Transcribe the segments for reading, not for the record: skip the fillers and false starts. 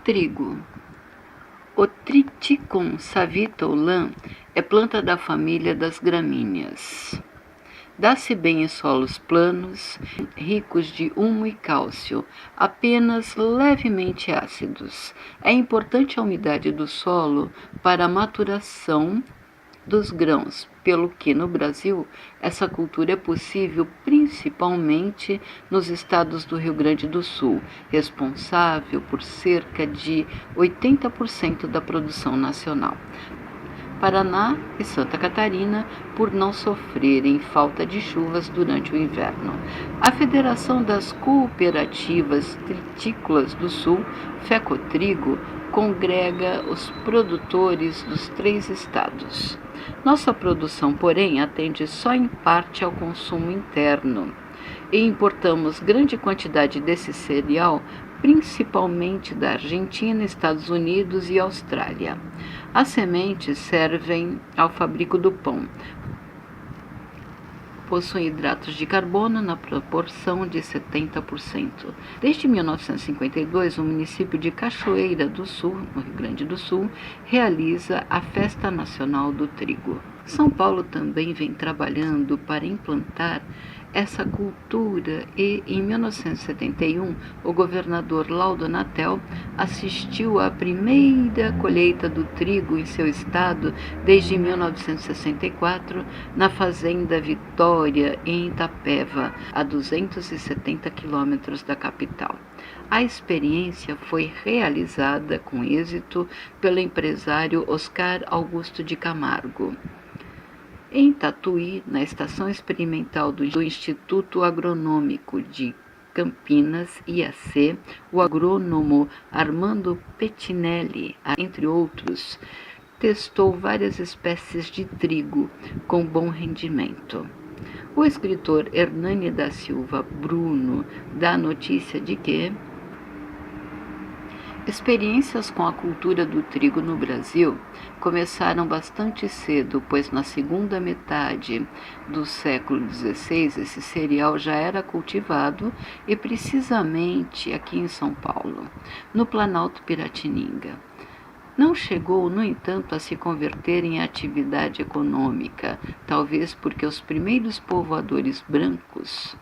Trigo. O Triticum savita ou lã é planta da família das gramíneas. Dá-se bem em solos planos, ricos de humo e cálcio, apenas levemente ácidos. É importante a umidade do solo para a maturação dos grãos, pelo que no Brasil essa cultura é possível principalmente nos estados do Rio Grande do Sul, responsável por cerca de 80% da produção nacional. Paraná e Santa Catarina, por não sofrerem falta de chuvas durante o inverno. A Federação das Cooperativas Tritícolas do Sul, FECOTrigo, congrega os produtores dos 3 estados. Nossa produção, porém, atende só em parte ao consumo interno e importamos grande quantidade desse cereal, principalmente da Argentina, Estados Unidos e Austrália. As sementes servem ao fabrico do pão. Possuem hidratos de carbono na proporção de 70%. Desde 1952, o município de Cachoeira do Sul, no Rio Grande do Sul, realiza a Festa Nacional do Trigo. São Paulo também vem trabalhando para implantar essa cultura e, em 1971, o governador Laudo Natel assistiu à primeira colheita do trigo em seu estado desde 1964, na fazenda Vitória, em Itapeva, a 270 quilômetros da capital. A experiência foi realizada com êxito pelo empresário Oscar Augusto de Camargo. Em Tatuí, na Estação Experimental do Instituto Agronômico de Campinas, IAC, o agrônomo Armando Pettinelli, entre outros, testou várias espécies de trigo com bom rendimento. O escritor Hernani da Silva Bruno dá a notícia de que experiências com a cultura do trigo no Brasil começaram bastante cedo, pois na segunda metade do século XVI esse cereal já era cultivado e precisamente aqui em São Paulo, no Planalto Piratininga. Não chegou, no entanto, a se converter em atividade econômica, talvez porque os primeiros povoadores brancos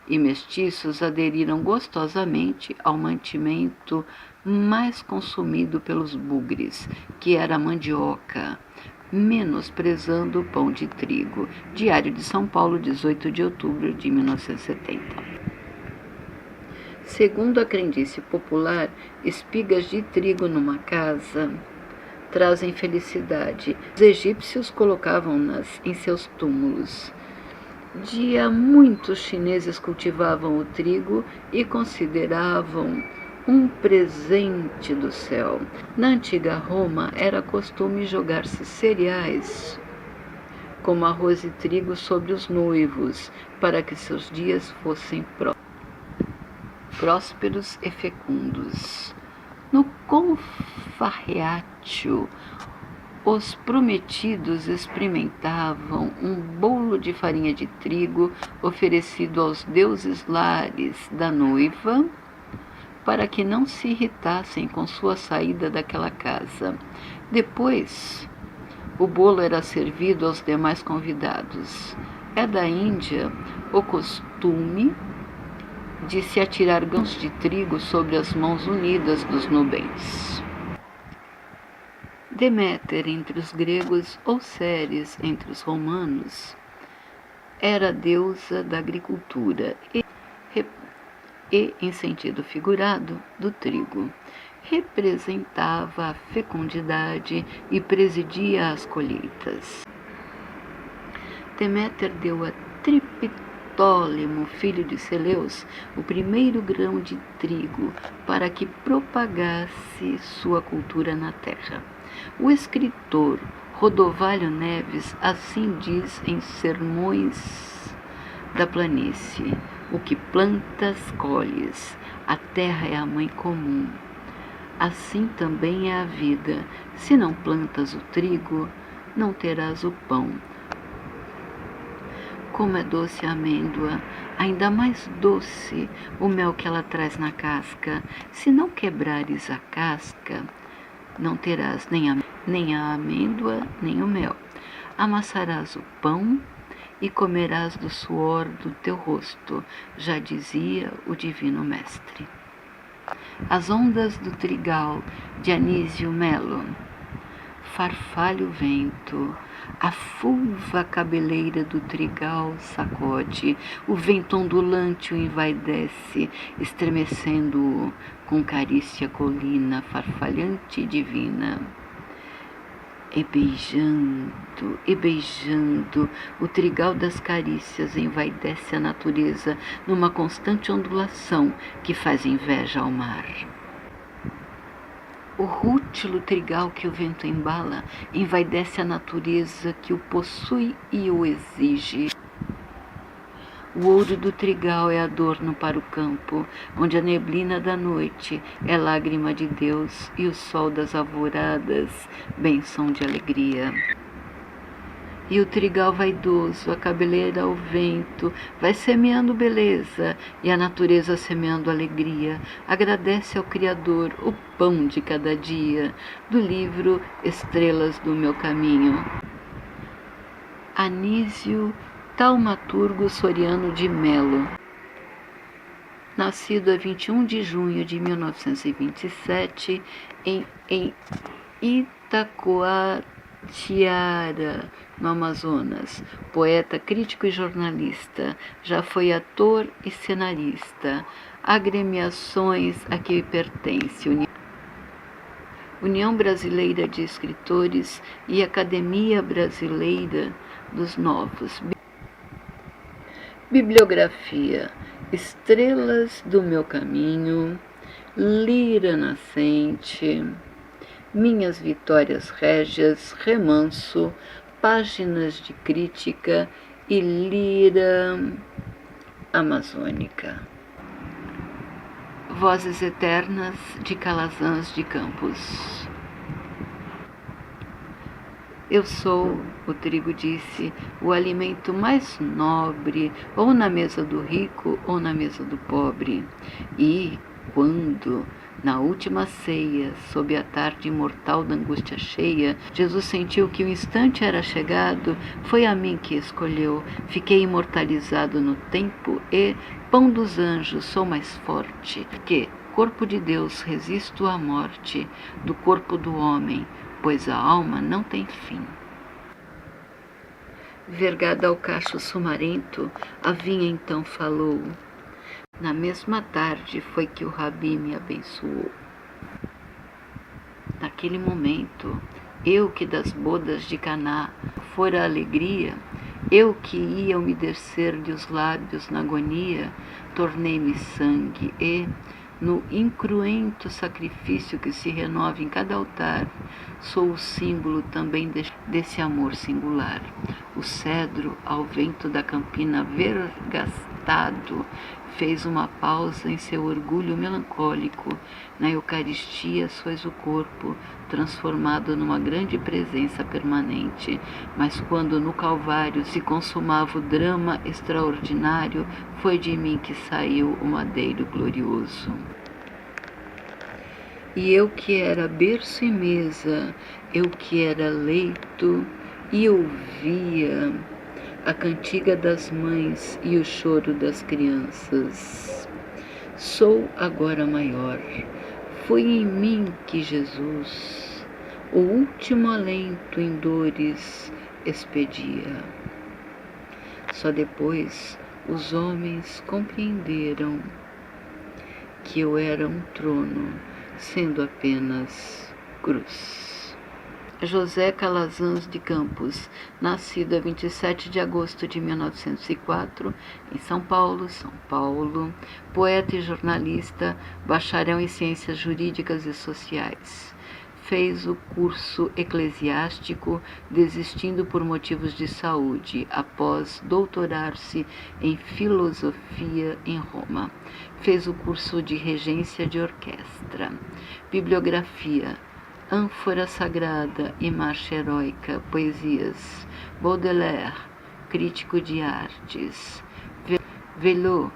e mestiços aderiram gostosamente ao mantimento mais consumido pelos bugres, que era a mandioca, menosprezando o pão de trigo. Diário de São Paulo, 18 de outubro de 1970. Segundo a crendice popular, espigas de trigo numa casa trazem felicidade. Os egípcios colocavam-nas em seus túmulos. Muitos chineses cultivavam o trigo e consideravam um presente do céu. Na antiga Roma, era costume jogar-se cereais, como arroz e trigo, sobre os noivos, para que seus dias fossem prósperos e fecundos. No Confarreatio, os prometidos experimentavam um bolo de farinha de trigo oferecido aos deuses lares da noiva, para que não se irritassem com sua saída daquela casa. Depois, o bolo era servido aos demais convidados. É da Índia o costume de se atirar grãos de trigo sobre as mãos unidas dos nubens. Deméter entre os gregos ou Ceres entre os romanos era a deusa da agricultura e, em sentido figurado, do trigo. Representava a fecundidade e presidia as colheitas. Deméter deu a Triptólemo, filho de Celeus, o primeiro grão de trigo para que propagasse sua cultura na terra. O escritor Rodovalho Neves assim diz em Sermões da Planície: o que plantas, colhes, a terra é a mãe comum. Assim também é a vida. Se não plantas o trigo, não terás o pão. Como é doce a amêndoa, ainda mais doce o mel que ela traz na casca. Se não quebrares a casca, não terás nem a amêndoa, nem o mel. Amassarás o pão e comerás do suor do teu rosto, já dizia o Divino Mestre. As ondas do trigal, de Anísio Melo. Farfalha o vento, a fulva cabeleira do trigal sacode, o vento ondulante o envaidece, estremecendo-o com carícia colina farfalhante e divina. E beijando, o trigal das carícias envaidece a natureza numa constante ondulação que faz inveja ao mar. O rútilo trigal que o vento embala envaidece a natureza que o possui e o exige. O ouro do trigal é adorno para o campo, onde a neblina da noite é lágrima de Deus e o sol das alvoradas, bênção de alegria. E o trigal vaidoso, a cabeleira ao vento, vai semeando beleza, e a natureza semeando alegria, agradece ao Criador o pão de cada dia, do livro Estrelas do Meu Caminho. Anísio Taumaturgo Soriano de Melo, nascido a 21 de junho de 1927 em Itacoatiara, no Amazonas, poeta, crítico e jornalista, já foi ator e cenarista, agremiações a que pertence União Brasileira de Escritores e Academia Brasileira dos Novos. Bibliografia: Estrelas do Meu Caminho, Lira Nascente, Minhas Vitórias Régias, Remanso, Páginas de Crítica e Lira Amazônica. Vozes Eternas de Calazans de Campos. Eu sou, o trigo disse, o alimento mais nobre, ou na mesa do rico ou na mesa do pobre. E, quando, na última ceia, sob a tarde imortal da angústia cheia, Jesus sentiu que o instante era chegado, foi a mim que escolheu. Fiquei imortalizado no tempo e, pão dos anjos, sou mais forte, que, corpo de Deus, resisto à morte, do corpo do homem, pois a alma não tem fim. Vergada ao cacho sumarento, a vinha então falou. Na mesma tarde foi que o Rabi me abençoou. Naquele momento, eu que das bodas de Caná fora a alegria, eu que ia umedecer-lhe os lábios na agonia, tornei-me sangue e, no incruento sacrifício que se renova em cada altar, sou o símbolo também desse amor singular. O cedro, ao vento da campina vergastado, fez uma pausa em seu orgulho melancólico. Na Eucaristia sois o corpo, transformado numa grande presença permanente. Mas quando no Calvário se consumava o drama extraordinário, foi de mim que saiu o madeiro glorioso. E eu que era berço e mesa, eu que era leito, e ouvia a cantiga das mães e o choro das crianças. Sou agora maior. Foi em mim que Jesus, o último alento em dores, expedia. Só depois os homens compreenderam que eu era um trono, sendo apenas cruz. José Calazans de Campos, nascido a 27 de agosto de 1904, em São Paulo, poeta e jornalista, bacharel em Ciências Jurídicas e Sociais. Fez o curso eclesiástico, desistindo por motivos de saúde, após doutorar-se em filosofia em Roma. Fez o curso de regência de orquestra. Bibliografia: Ânfora Sagrada e Marcha Heróica, Poesias. Baudelaire, Crítico de Artes. Velot,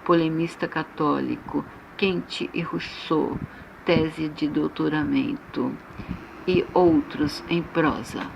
polemista católico, Kant e Rousseau, tese de doutoramento, e outros em prosa.